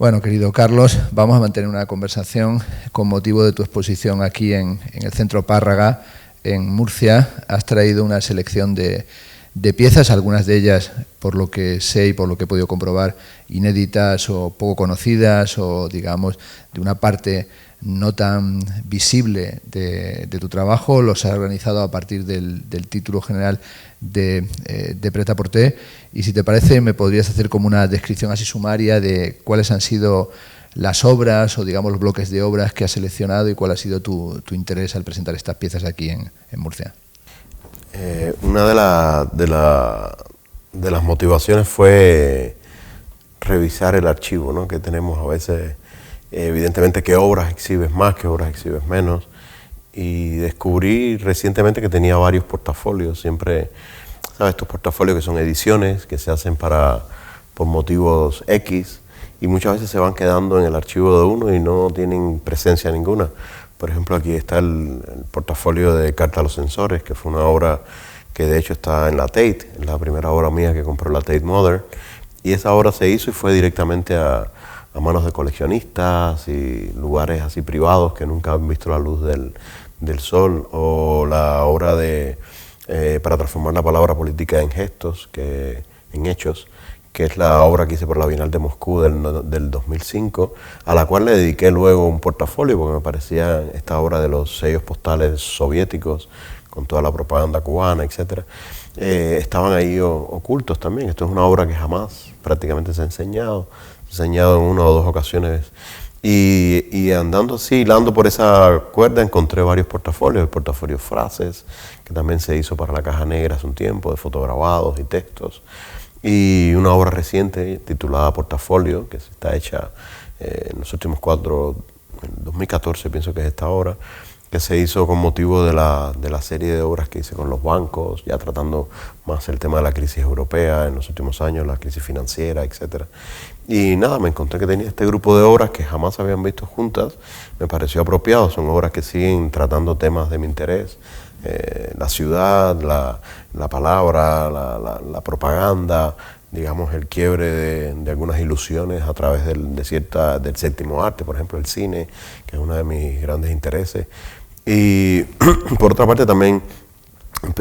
Bueno, querido Carlos, vamos a mantener una conversación con motivo de tu exposición aquí en el Centro Párraga, en Murcia. Has traído una selección de piezas, algunas de ellas, por lo que sé y por lo que he podido comprobar, inéditas o poco conocidas o, digamos, de una parte no tan visible de tu trabajo. Los has organizado a partir del título general de Pret-a-Porter, y si te parece me podrías hacer como una descripción así sumaria de cuáles han sido las obras o, digamos, los bloques de obras que has seleccionado y cuál ha sido tu interés al presentar estas piezas aquí en Murcia. Una de las motivaciones fue revisar el archivo, ¿no?, que tenemos a veces. Evidentemente, qué obras exhibes más, qué obras exhibes menos, y descubrí recientemente que tenía varios portafolios. Siempre, ¿sabes?, estos portafolios que son ediciones que se hacen por motivos X, y muchas veces se van quedando en el archivo de uno y no tienen presencia ninguna. Por ejemplo, aquí está el portafolio de Carta a los Censores, que fue una obra que de hecho está en la Tate, es la primera obra mía que compró la Tate Modern, y esa obra se hizo y fue directamente a manos de coleccionistas y lugares así privados que nunca han visto la luz del sol. O la obra de Para transformar la palabra política en gestos, en hechos, que es la obra que hice por la Bienal de Moscú del 2005, a la cual le dediqué luego un portafolio porque me parecía esta obra de los sellos postales soviéticos con toda la propaganda cubana, etc. Estaban ahí ocultos también. Esto es una obra que jamás prácticamente se ha enseñado en una o dos ocasiones, y andando así, hilando por esa cuerda, encontré varios portafolios. El portafolio Frases, que también se hizo para la Caja Negra hace un tiempo, de fotograbados y textos, y una obra reciente titulada Portafolio, que está hecha en los últimos en 2014 pienso que es esta obra, que se hizo con motivo de la serie de obras que hice con los bancos, ya tratando más el tema de la crisis europea en los últimos años, la crisis financiera, etc. Y nada, me encontré que tenía este grupo de obras que jamás habían visto juntas. Me pareció apropiado. Son obras que siguen tratando temas de mi interés: la ciudad, la palabra, la propaganda, digamos, el quiebre de algunas ilusiones a través del séptimo arte, por ejemplo, el cine, que es uno de mis grandes intereses. Y por otra parte también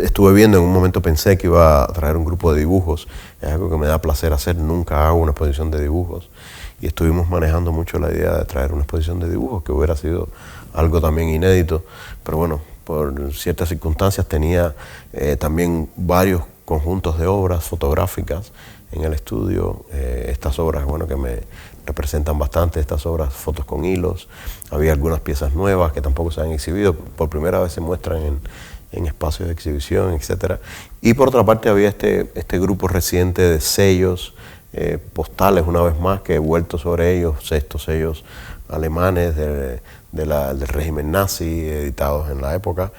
estuve viendo, en un momento pensé que iba a traer un grupo de dibujos. Es algo que me da placer hacer, nunca hago una exposición de dibujos, y estuvimos manejando mucho la idea de traer una exposición de dibujos, que hubiera sido algo también inédito, pero bueno, por ciertas circunstancias tenía también varios conjuntos de obras fotográficas en el estudio. Estas obras, bueno, que me representan bastante, estas obras, fotos con hilos. Había algunas piezas nuevas que tampoco se han exhibido, por primera vez se muestran en espacios de exhibición, etc. Y por otra parte había este grupo reciente de sellos postales, una vez más, que he vuelto sobre ellos, estos sellos alemanes del régimen nazi, editados en la época,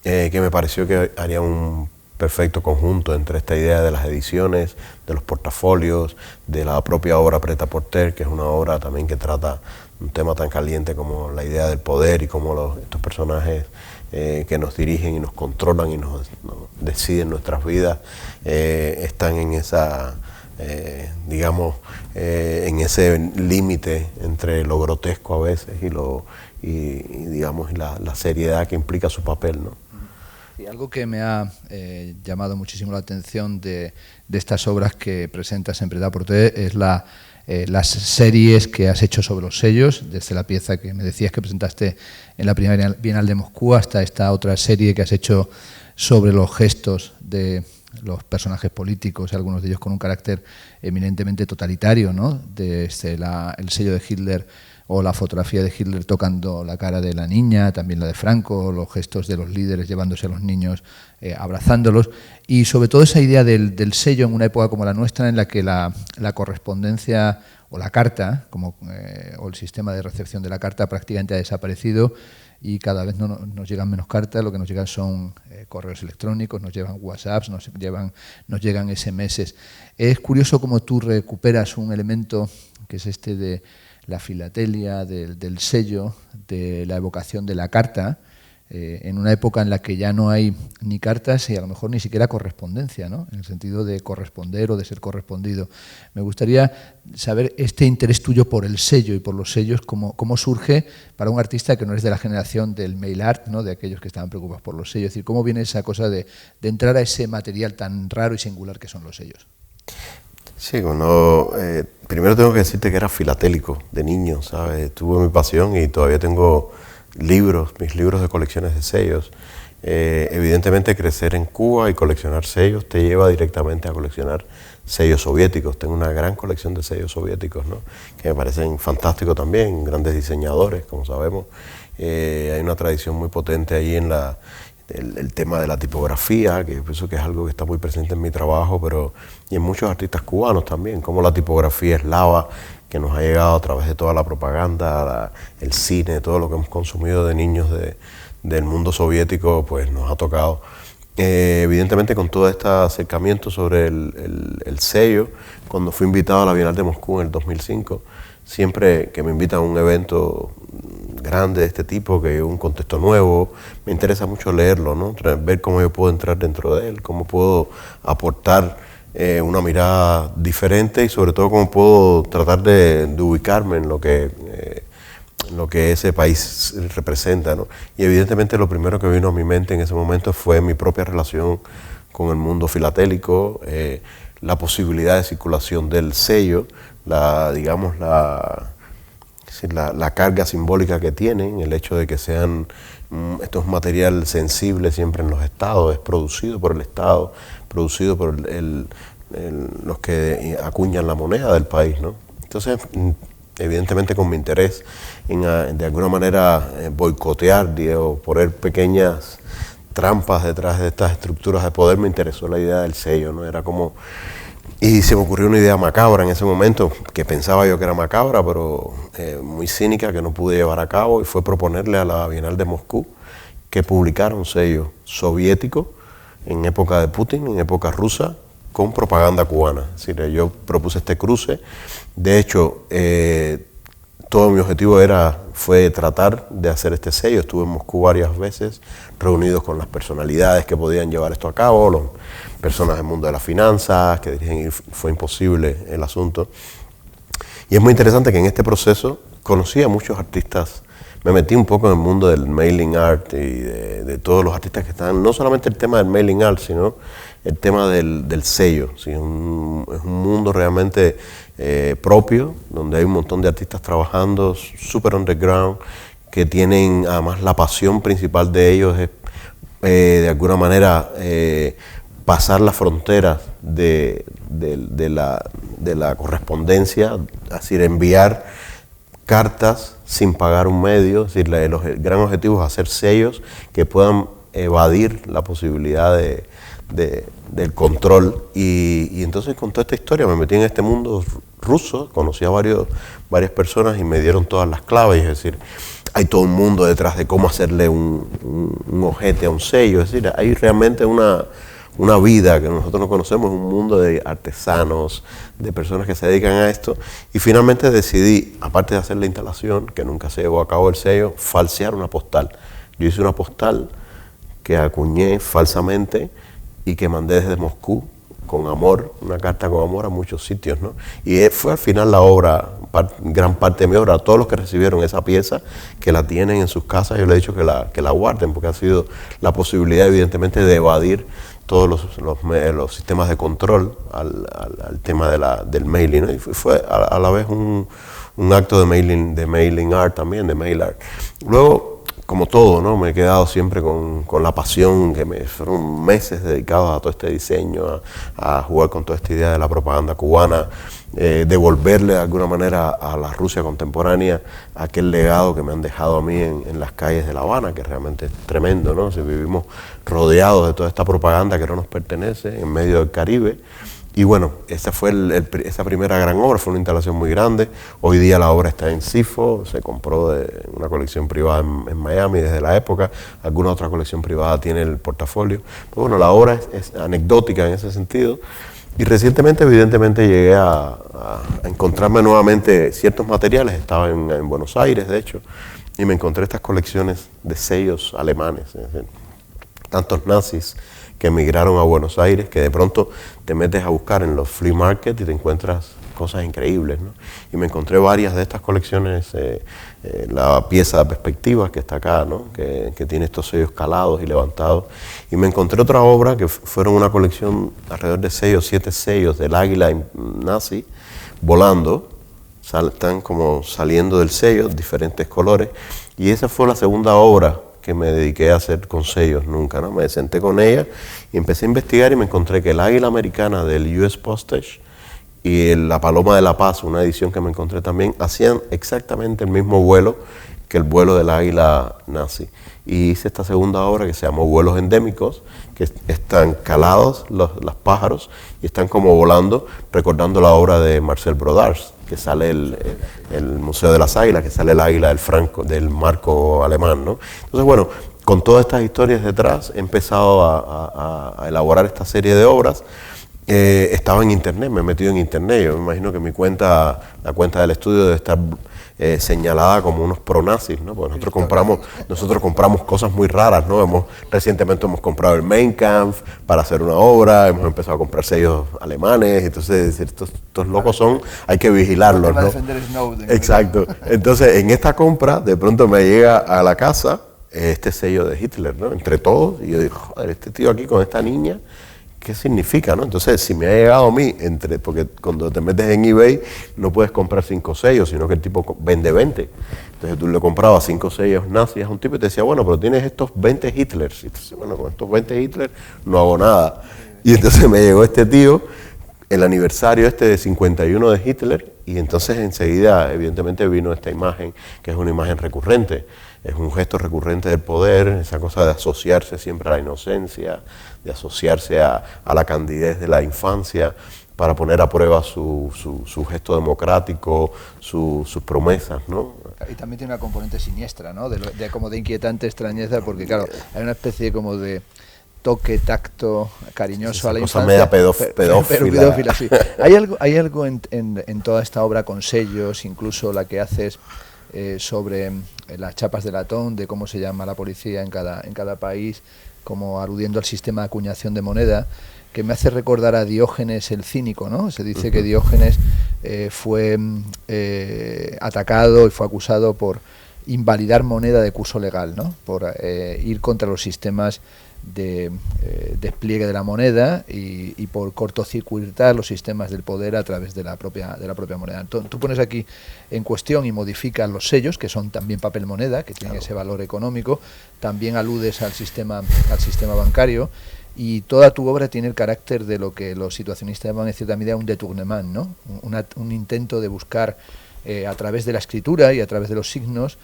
que me pareció que haría un perfecto conjunto entre esta idea de las ediciones, de los portafolios, de la propia obra Pret-a-Porter, que es una obra también que trata un tema tan caliente como la idea del poder y cómo estos personajes que nos dirigen y nos controlan y nos deciden nuestras vidas, están en esa, digamos, en ese límite entre lo grotesco a veces y digamos, la seriedad que implica su papel, ¿no? Y algo que me ha llamado muchísimo la atención de estas obras que presentas en Pret-a-Porter es las series que has hecho sobre los sellos, desde la pieza que me decías que presentaste en la primera Bienal de Moscú hasta esta otra serie que has hecho sobre los gestos de los personajes políticos, algunos de ellos con un carácter eminentemente totalitario, ¿no? Desde el sello de Hitler o la fotografía de Hitler tocando la cara de la niña, también la de Franco, los gestos de los líderes llevándose a los niños, abrazándolos, y sobre todo esa idea del sello en una época como la nuestra, en la que la correspondencia o la carta, o el sistema de recepción de la carta prácticamente ha desaparecido, y cada vez nos llegan menos cartas, lo que nos llegan son correos electrónicos, nos llegan WhatsApps, nos llegan SMS. Es curioso cómo tú recuperas un elemento que es este de la filatelia, del sello, de la evocación de la carta, en una época en la que ya no hay ni cartas y a lo mejor ni siquiera correspondencia, ¿no? En el sentido de corresponder o de ser correspondido. Me gustaría saber este interés tuyo por el sello y por los sellos, cómo surge para un artista que no es de la generación del mail art, ¿no? De aquellos que estaban preocupados por los sellos. Es decir, cómo viene esa cosa de entrar a ese material tan raro y singular que son los sellos. Sí, bueno, primero tengo que decirte que era filatélico de niño, ¿sabes? Tuve mi pasión y todavía tengo mis libros de colecciones de sellos. Evidentemente crecer en Cuba y coleccionar sellos te lleva directamente a coleccionar sellos soviéticos. Tengo una gran colección de sellos soviéticos, ¿no? Que me parecen fantásticos también, grandes diseñadores, como sabemos. Hay una tradición muy potente ahí en el tema de la tipografía, que pienso que es algo que está muy presente en mi trabajo, pero y en muchos artistas cubanos también, como la tipografía eslava, que nos ha llegado a través de toda la propaganda, el cine, todo lo que hemos consumido de niños del mundo soviético, pues nos ha tocado. Evidentemente con todo este acercamiento sobre el sello, cuando fui invitado a la Bienal de Moscú en el 2005, siempre que me invitan a un evento grande de este tipo, que es un contexto nuevo, me interesa mucho leerlo, ¿no? Ver cómo yo puedo entrar dentro de él, cómo puedo aportar una mirada diferente y sobre todo cómo puedo tratar de ubicarme en lo que ese país representa, ¿no? Y evidentemente lo primero que vino a mi mente en ese momento fue mi propia relación con el mundo filatélico, la posibilidad de circulación del sello, la carga simbólica que tienen, el hecho de que sean, esto es material sensible siempre en los estados, es producido por el Estado, producido por los que acuñan la moneda del país, ¿no? Entonces, evidentemente con mi interés en de alguna manera boicotear, poner pequeñas trampas detrás de estas estructuras de poder, me interesó la idea del sello, ¿no? Era como... Y se me ocurrió una idea macabra en ese momento, que pensaba yo que era macabra, pero muy cínica, que no pude llevar a cabo, y fue proponerle a la Bienal de Moscú que publicara un sello soviético en época de Putin, en época rusa, con propaganda cubana. Es decir, yo propuse este cruce. De hecho, todo mi objetivo fue tratar de hacer este sello. Estuve en Moscú varias veces, reunidos con las personalidades que podían llevar esto a cabo, las personas del mundo de las finanzas, que dirigen, y fue imposible el asunto. Y es muy interesante que en este proceso conocí a muchos artistas. Me metí un poco en el mundo del mailing art y de todos los artistas que están, no solamente el tema del mailing art, sino el tema del sello. ¿Sí? Es un mundo realmente propio, donde hay un montón de artistas trabajando, súper underground, que tienen, además la pasión principal de ellos es de alguna manera pasar las fronteras de la correspondencia, es decir, enviar cartas sin pagar un medio. Es decir, el gran objetivo es hacer sellos que puedan evadir la posibilidad del control. Y entonces con toda esta historia me metí en este mundo ruso, conocí a varias personas y me dieron todas las claves. Es decir, hay todo un mundo detrás de cómo hacerle un ojete a un sello. Es decir, hay realmente una vida que nosotros no conocemos, un mundo de artesanos, de personas que se dedican a esto. Y finalmente decidí, aparte de hacer la instalación, que nunca se llevó a cabo el sello, falsear una postal. Yo hice una postal que acuñé falsamente y que mandé desde Moscú con amor, una carta con amor a muchos sitios, ¿no? Y fue al final la obra, gran parte de mi obra. A todos los que recibieron esa pieza, que la tienen en sus casas, yo les he dicho que la guarden, porque ha sido la posibilidad evidentemente de evadir todos los sistemas de control al tema del mailing, ¿no? Y fue a la vez un acto de mailing art también, de mail art. Luego, como todo, ¿no? Me he quedado siempre con la pasión, fueron meses dedicados a todo este diseño, a jugar con toda esta idea de la propaganda cubana, devolverle de alguna manera a la Rusia contemporánea aquel legado que me han dejado a mí en las calles de La Habana, que realmente es tremendo, ¿no? Si vivimos rodeados de toda esta propaganda que no nos pertenece, en medio del Caribe. Y bueno, esa fue esa primera gran obra, fue una instalación muy grande. Hoy día la obra está en CIFO, se compró de una colección privada en Miami desde la época, alguna otra colección privada tiene el portafolio. Pero bueno, la obra es anecdótica en ese sentido. Y recientemente, evidentemente, llegué a encontrarme nuevamente ciertos materiales. Estaba en Buenos Aires, de hecho, y me encontré estas colecciones de sellos alemanes, es decir, tantos nazis que emigraron a Buenos Aires, que de pronto te metes a buscar en los flea market y te encuentras cosas increíbles, ¿no? Y me encontré varias de estas colecciones, la pieza de perspectivas que está acá, ¿no? que tiene estos sellos calados y levantados, y me encontré otra obra que fueron una colección alrededor de 6 o 7 sellos del águila nazi volando, están como saliendo del sello, diferentes colores, y esa fue la segunda obra que me dediqué a hacer con sellos nunca, ¿no? Me senté con ella y empecé a investigar y me encontré que el águila americana del US Postage y la Paloma de la Paz, una edición que me encontré también, hacían exactamente el mismo vuelo que el vuelo del águila nazi. Y hice esta segunda obra que se llamó Vuelos Endémicos, que están calados los pájaros y están como volando, recordando la obra de Marcel Brodars, que sale el Museo de las Águilas, que sale el águila del marco alemán, ¿no? Entonces, bueno, con todas estas historias detrás he empezado a elaborar esta serie de obras. Estaba en internet, me he metido en internet. Yo me imagino que la cuenta del estudio debe estar señalada como unos pronazis, ¿no? Porque nosotros compramos cosas muy raras, ¿no? Recientemente hemos comprado el Mein Kampf para hacer una obra, hemos empezado a comprar sellos alemanes, entonces estos locos hay que vigilarlos, ¿no? Exacto. Entonces, en esta compra, de pronto me llega a la casa este sello de Hitler, ¿no? Entre todos, y yo digo, joder, este tío aquí con esta niña, ¿qué significa, no? Entonces, si me ha llegado a mí, porque cuando te metes en eBay no puedes comprar 5 sellos, sino que el tipo vende 20. Entonces tú le comprabas 5 sellos nazis a un tipo y te decía, bueno, pero tienes estos 20 Hitlers. Y entonces, bueno, con estos 20 Hitler no hago nada. Y entonces me llegó este tío, el aniversario de 51 de Hitler, y entonces enseguida, evidentemente, vino esta imagen, que es una imagen recurrente. Es un gesto recurrente del poder, esa cosa de asociarse siempre a la inocencia, de asociarse a la candidez de la infancia para poner a prueba su gesto democrático, sus promesas, ¿no? Y también tiene una componente siniestra, ¿no? Como de inquietante extrañeza, porque claro, hay una especie como de toque, tacto, cariñoso a la infancia. Media pedófila. Sí. Hay algo en toda esta obra con sellos, incluso la que haces sobre las chapas de latón, de cómo se llama la policía en cada país, como aludiendo al sistema de acuñación de moneda, que me hace recordar a Diógenes el cínico, ¿no? Se dice que Diógenes fue atacado y fue acusado por invalidar moneda de curso legal, ¿no? Por ir contra los sistemas de despliegue de la moneda y por cortocircuitar los sistemas del poder a través de la propia moneda. Entonces, tú pones aquí en cuestión y modificas los sellos, que son también papel moneda, que tienen ese valor económico, también aludes al sistema bancario, y toda tu obra tiene el carácter de lo que los situacionistas llaman en cierta medida un détournement, ¿no? Un intento de buscar a través de la escritura y a través de los signos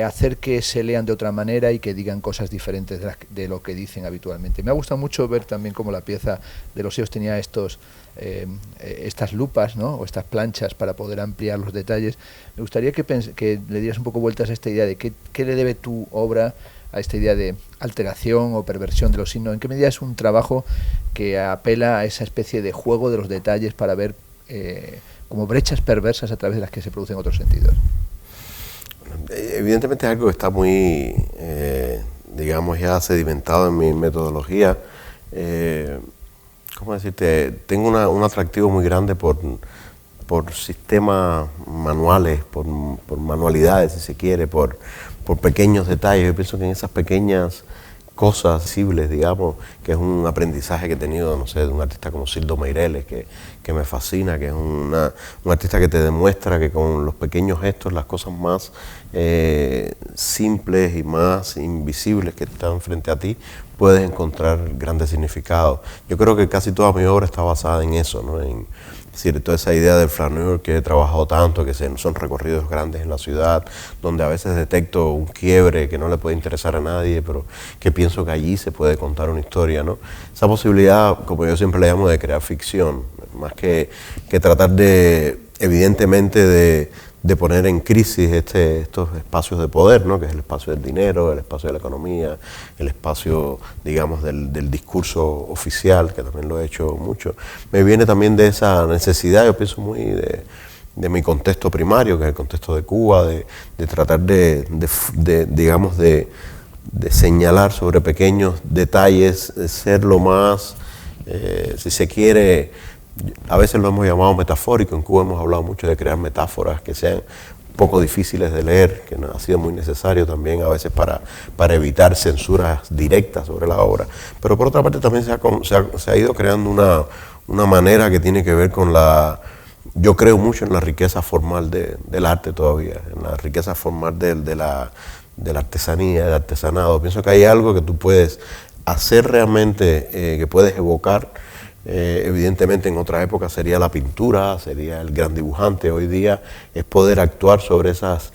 hacer que se lean de otra manera y que digan cosas diferentes de lo que dicen habitualmente. Me ha gustado mucho ver también cómo la pieza de los sellos tenía estas lupas, ¿no? O estas planchas para poder ampliar los detalles. Me gustaría que le dieras un poco vueltas a esta idea de qué le debe tu obra a esta idea de alteración o perversión de los signos. ¿En qué medida es un trabajo que apela a esa especie de juego de los detalles para ver como brechas perversas a través de las que se producen otros sentidos? Evidentemente es algo que está muy, digamos, ya sedimentado en mi metodología. ¿Cómo decirte? Tengo un atractivo muy grande por sistemas manuales, por manualidades, si se quiere, por pequeños detalles. Yo pienso que en esas pequeñas cosas visibles, digamos, que es un aprendizaje que he tenido, no sé, de un artista como Cildo Meireles, que me fascina, que es un artista que te demuestra que con los pequeños gestos, las cosas más simples y más invisibles que están frente a ti, puedes encontrar grandes significados. Yo creo que casi toda mi obra está basada en eso, ¿no? Es decir, toda esa idea del flaneur que he trabajado tanto, que son recorridos grandes en la ciudad, donde a veces detecto un quiebre que no le puede interesar a nadie, pero que pienso que allí se puede contar una historia, ¿no? Esa posibilidad, como yo siempre le llamo, de crear ficción, más que tratar evidentemente, de poner en crisis estos espacios de poder, ¿no? Que es el espacio del dinero, el espacio de la economía, el espacio, digamos, del discurso oficial, que también lo he hecho mucho. Me viene también de esa necesidad, yo pienso muy mi contexto primario, que es el contexto de Cuba, de tratar digamos, de señalar sobre pequeños detalles, de ser lo más, si se quiere, a veces lo hemos llamado metafórico. En Cuba hemos hablado mucho de crear metáforas que sean poco difíciles de leer, que ha sido muy necesario también a veces para evitar censuras directas sobre la obra. Pero por otra parte también se ha ido creando una manera que tiene que ver con yo creo mucho en la riqueza formal del arte todavía, en la riqueza formal de la artesanía, del artesanado. Pienso que hay algo que tú puedes hacer realmente, que puedes evocar. Evidentemente en otra época sería la pintura, sería el gran dibujante. Hoy día es poder actuar sobre esos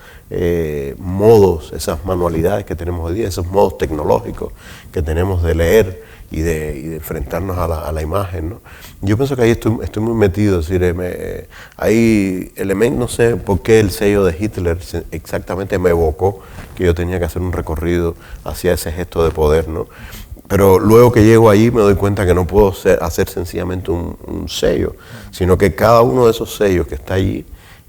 modos, esas manualidades que tenemos hoy día, esos modos tecnológicos que tenemos de leer y de enfrentarnos a la imagen, ¿no? Yo pienso que ahí estoy muy metido, es decir, hay elementos, no sé por qué el sello de Hitler exactamente me evocó que yo tenía que hacer un recorrido hacia ese gesto de poder, ¿no? Pero luego que llego ahí me doy cuenta que no puedo hacer sencillamente un sello, sino que cada uno de esos sellos que está allí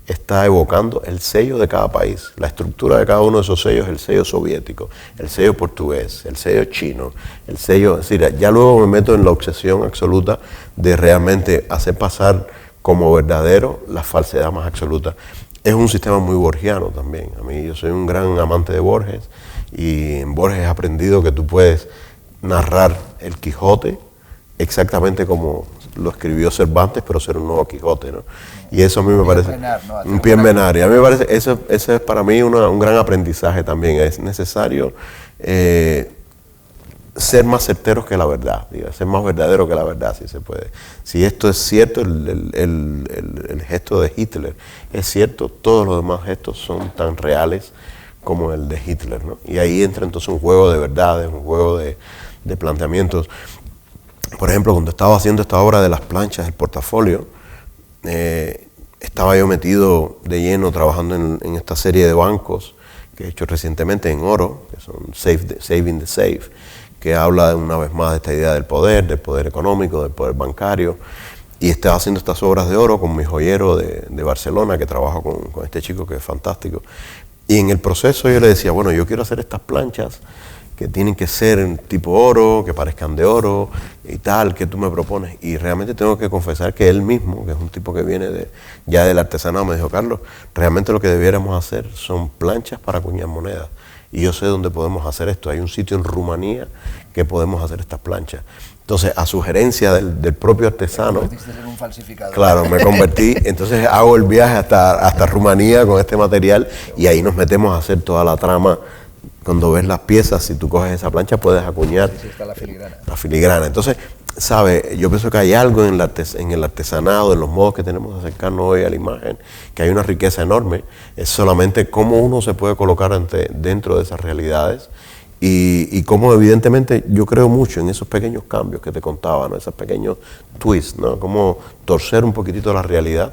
está evocando el sello de cada país. La estructura de cada uno de esos sellos, el sello soviético, el sello portugués, el sello chino, el sello... Es decir, ya luego me meto en la obsesión absoluta de realmente hacer pasar como verdadero la falsedad más absoluta. Es un sistema muy borgiano también. A mí, yo soy un gran amante de Borges, y en Borges he aprendido que tú puedes narrar el Quijote exactamente como lo escribió Cervantes, pero ser un nuevo Quijote, ¿no? Y eso a mí me parece un pie en Benar. Y a mí me parece, eso es para mí un gran aprendizaje también. Es necesario ser más certeros que la verdad, ser más verdadero que la verdad, si se puede. Si esto es cierto, el gesto de Hitler es cierto, todos los demás gestos son tan reales como el de Hitler, ¿no? Y ahí entra entonces un juego de verdades, un juego de planteamientos. Por ejemplo, cuando estaba haciendo esta obra de las planchas, el portafolio, estaba yo metido de lleno trabajando en esta serie de bancos que he hecho recientemente en oro, que son Saving the Safe, que habla una vez más de esta idea del poder económico, del poder bancario. Y estaba haciendo estas obras de oro con mi joyero de Barcelona, que trabaja con este chico que es fantástico. Y en el proceso yo le decía, bueno, yo quiero hacer estas planchas que tienen que ser en tipo oro, que parezcan de oro y tal, que tú me propones. Y realmente tengo que confesar que él mismo, que es un tipo que viene ya del artesanado, me dijo, Carlos, realmente lo que debiéramos hacer son planchas para acuñar monedas. Y yo sé dónde podemos hacer esto. Hay un sitio en Rumanía que podemos hacer estas planchas. Entonces, a sugerencia del propio artesano... Te convertiste en un falsificador. Claro, me convertí. Entonces hago el viaje hasta Rumanía con este material y ahí nos metemos a hacer toda la trama. Cuando ves las piezas, si tú coges esa plancha, puedes acuñar. Sí, está la filigrana. La filigrana. Entonces, ¿sabe? Yo pienso que hay algo en el artesanado, en los modos que tenemos de acercarnos hoy a la imagen, que hay una riqueza enorme. Es solamente cómo uno se puede colocar dentro de esas realidades y cómo, evidentemente, yo creo mucho en esos pequeños cambios que te contaba, ¿no? Esos pequeños twists, ¿no? Cómo torcer un poquitito la realidad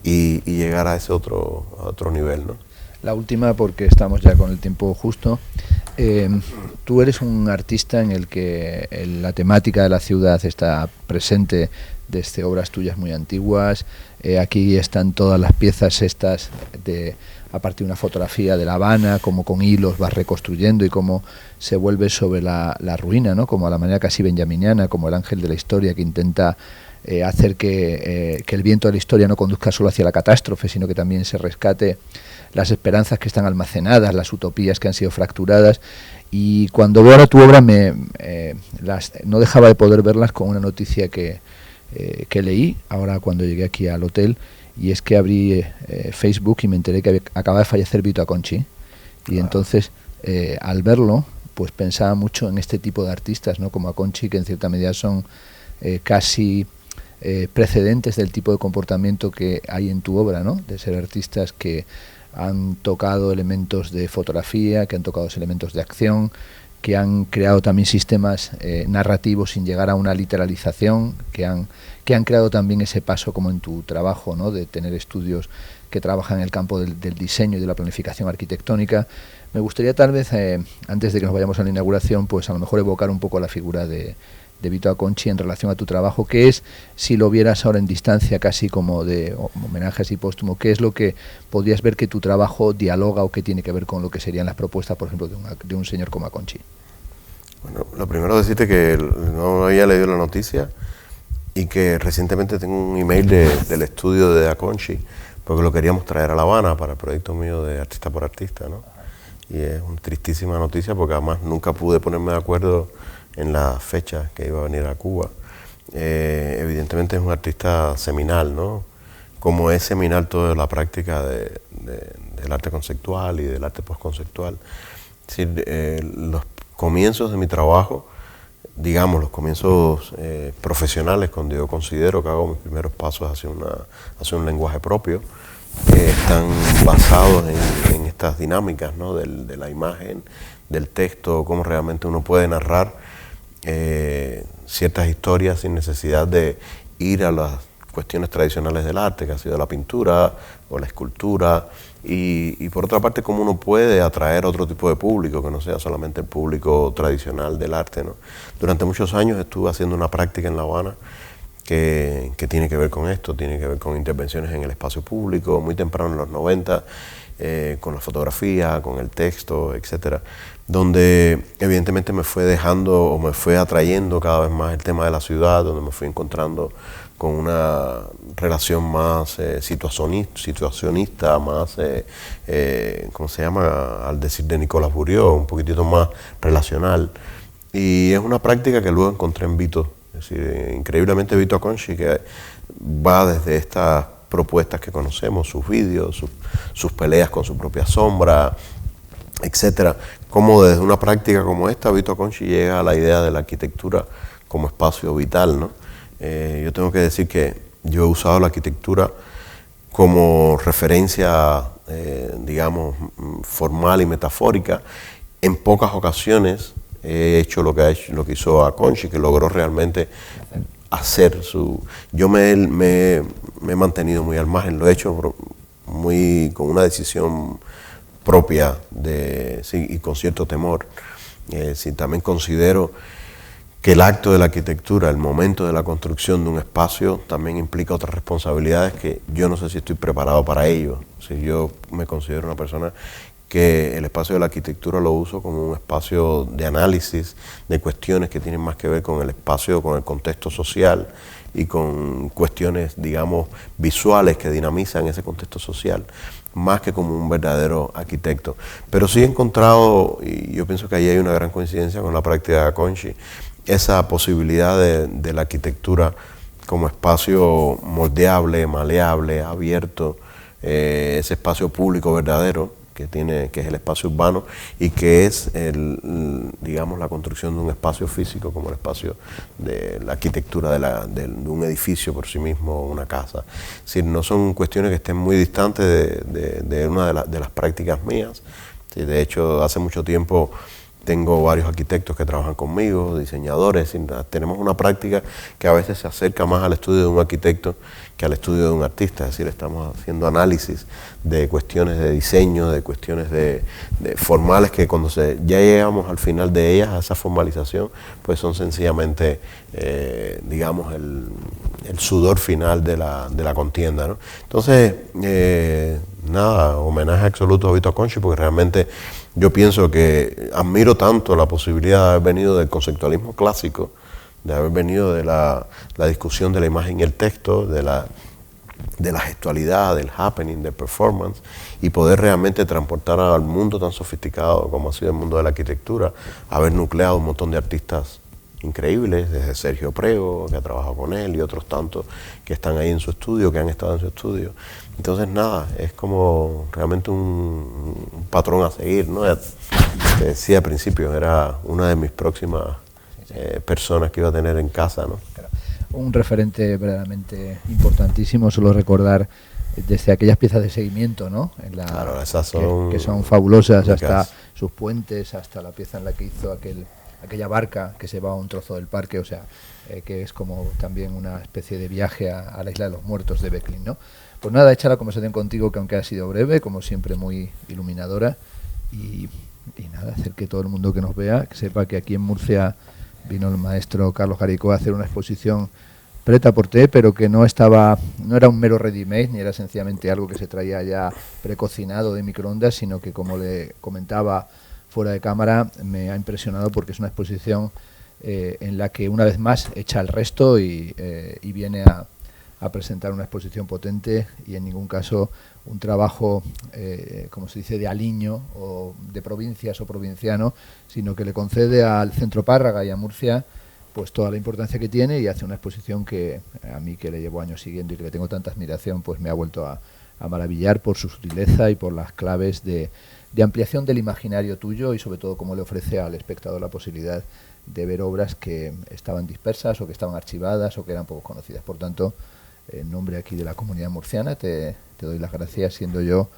y llegar a ese otro nivel, ¿no? La última, porque estamos ya con el tiempo justo. Tú eres un artista en el que la temática de la ciudad está presente desde obras tuyas muy antiguas. Aquí están todas las piezas estas a partir de una fotografía de La Habana, como con hilos vas reconstruyendo y cómo se vuelve sobre la ruina, ¿no? Como a la manera casi benjaminiana, como el ángel de la historia que intenta hacer que el viento de la historia no conduzca solo hacia la catástrofe, sino que también se rescate las esperanzas que están almacenadas, las utopías que han sido fracturadas. Y cuando veo ahora tu obra no dejaba de poder verlas con una noticia que leí ahora cuando llegué aquí al hotel, y es que abrí Facebook y me enteré que acaba de fallecer Vito Acconci. Y entonces al verlo pues pensaba mucho en este tipo de artistas, ¿no? Como Acconci, que en cierta medida son casi precedentes del tipo de comportamiento que hay en tu obra, ¿no? De ser artistas que han tocado elementos de fotografía, que han tocado elementos de acción, que han creado también sistemas narrativos sin llegar a una literalización, que han creado también ese paso como en tu trabajo, ¿no? De tener estudios que trabajan en el campo del diseño y de la planificación arquitectónica. Me gustaría tal vez, antes de que nos vayamos a la inauguración, pues a lo mejor evocar un poco la figura de Vito Acconci en relación a tu trabajo, ¿qué es, si lo vieras ahora en distancia, casi como de homenaje así póstumo, qué es lo que podrías ver que tu trabajo dialoga o que tiene que ver con lo que serían las propuestas, por ejemplo, de un señor como Acconci? Bueno, lo primero decirte que no había leído la noticia y que recientemente tengo un email del estudio de Acconci, porque lo queríamos traer a La Habana para el proyecto mío de Artista por Artista, ¿no? Y es una tristísima noticia porque además nunca pude ponerme de acuerdo en la fecha que iba a venir a Cuba. Evidentemente es un artista seminal, ¿no? Como es seminal toda la práctica del arte conceptual y del arte postconceptual. Es decir, los comienzos de mi trabajo, digamos, los comienzos profesionales, cuando yo considero que hago mis primeros pasos hacia un lenguaje propio, están basados en estas dinámicas, ¿no? De la imagen, del texto, cómo realmente uno puede narrar ciertas historias sin necesidad de ir a las cuestiones tradicionales del arte, que ha sido la pintura o la escultura, y por otra parte cómo uno puede atraer otro tipo de público, que no sea solamente el público tradicional del arte, ¿no? Durante muchos años estuve haciendo una práctica en La Habana que tiene que ver con esto, tiene que ver con intervenciones en el espacio público, muy temprano en los 90, con la fotografía, con el texto, etcétera, donde evidentemente me fue dejando o me fue atrayendo cada vez más el tema de la ciudad, donde me fui encontrando con una relación más situacionista, más, ¿cómo se llama?, al decir de Nicolas Bourriaud, un poquitito más relacional. Y es una práctica que luego encontré en Vito. Es decir, increíblemente Vito Acconci, que va desde estas propuestas que conocemos, sus vídeos, sus peleas con su propia sombra, etcétera, como desde una práctica como esta, Vito Acconci llega a la idea de la arquitectura como espacio vital, ¿no? Yo tengo que decir que yo he usado la arquitectura como referencia, digamos, formal y metafórica. En pocas ocasiones he hecho lo que hizo Acconci, que logró realmente hacer su... Yo me he mantenido muy al margen, lo he hecho con una decisión propia sí, y con cierto temor. Sí, también considero que el acto de la arquitectura, el momento de la construcción de un espacio, también implica otras responsabilidades que yo no sé si estoy preparado para ello. Si yo me considero una persona que el espacio de la arquitectura lo uso como un espacio de análisis de cuestiones que tienen más que ver con el espacio, con el contexto social y con cuestiones, digamos, visuales que dinamizan ese contexto social, más que como un verdadero arquitecto. Pero sí he encontrado, y yo pienso que ahí hay una gran coincidencia con la práctica de Acconci, esa posibilidad de la arquitectura como espacio moldeable, maleable, abierto, ese espacio público verdadero que es el espacio urbano y que es digamos, la construcción de un espacio físico como el espacio de la arquitectura de un edificio por sí mismo, una casa. Es decir, no son cuestiones que estén muy distantes de una de las prácticas mías. Sí, de hecho, hace mucho tiempo tengo varios arquitectos que trabajan conmigo, diseñadores, tenemos una práctica que a veces se acerca más al estudio de un arquitecto que al estudio de un artista, es decir, estamos haciendo análisis de cuestiones de diseño, de cuestiones de formales que cuando ya llegamos al final de ellas, a esa formalización, pues son sencillamente, digamos, el sudor final de la contienda, ¿no? Entonces, nada, homenaje absoluto a Vito Acconci, porque realmente yo pienso que admiro tanto la posibilidad de haber venido del conceptualismo clásico, de haber venido de la discusión de la imagen y el texto, de la gestualidad, del happening, del performance, y poder realmente transportar al mundo tan sofisticado como ha sido el mundo de la arquitectura, haber nucleado un montón de artistas increíbles, desde Sergio Prego, que ha trabajado con él, y otros tantos que están ahí en su estudio, que han estado en su estudio. Entonces, nada, es como realmente un patrón a seguir, ¿no? Te decía al principio, era una de mis próximas personas que iba a tener en casa, ¿no? Un referente verdaderamente importantísimo, solo recordar desde aquellas piezas de seguimiento, ¿no? Claro, esas son que son fabulosas, hasta sus puentes, hasta la pieza en la que hizo aquella barca que se va a un trozo del parque, o sea, que es como también una especie de viaje a la isla de los muertos de Becklin, ¿no? Pues nada, hecha la conversación contigo, que aunque ha sido breve, como siempre muy iluminadora, y nada, hacer que todo el mundo que nos vea, que sepa que aquí en Murcia vino el maestro Carlos Jaricó a hacer una exposición prêt-à-porter, pero que no era un mero ready-made, ni era sencillamente algo que se traía ya precocinado de microondas, sino que, como le comentaba fuera de cámara, me ha impresionado porque es una exposición en la que una vez más echa el resto y viene a presentar una exposición potente y en ningún caso un trabajo, como se dice, de aliño o de provincias o provinciano, sino que le concede al Centro Párraga y a Murcia pues toda la importancia que tiene y hace una exposición que a mí, que le llevo años siguiendo y que le tengo tanta admiración, pues me ha vuelto a maravillar por su sutileza y por las claves de ampliación del imaginario tuyo y sobre todo cómo le ofrece al espectador la posibilidad de ver obras que estaban dispersas o que estaban archivadas o que eran poco conocidas. Por tanto, en nombre aquí de la comunidad murciana te doy las gracias, siendo yo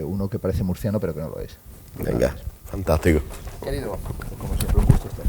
uno que parece murciano pero que no lo es. Venga, fantástico. Querido, como siempre un gusto estar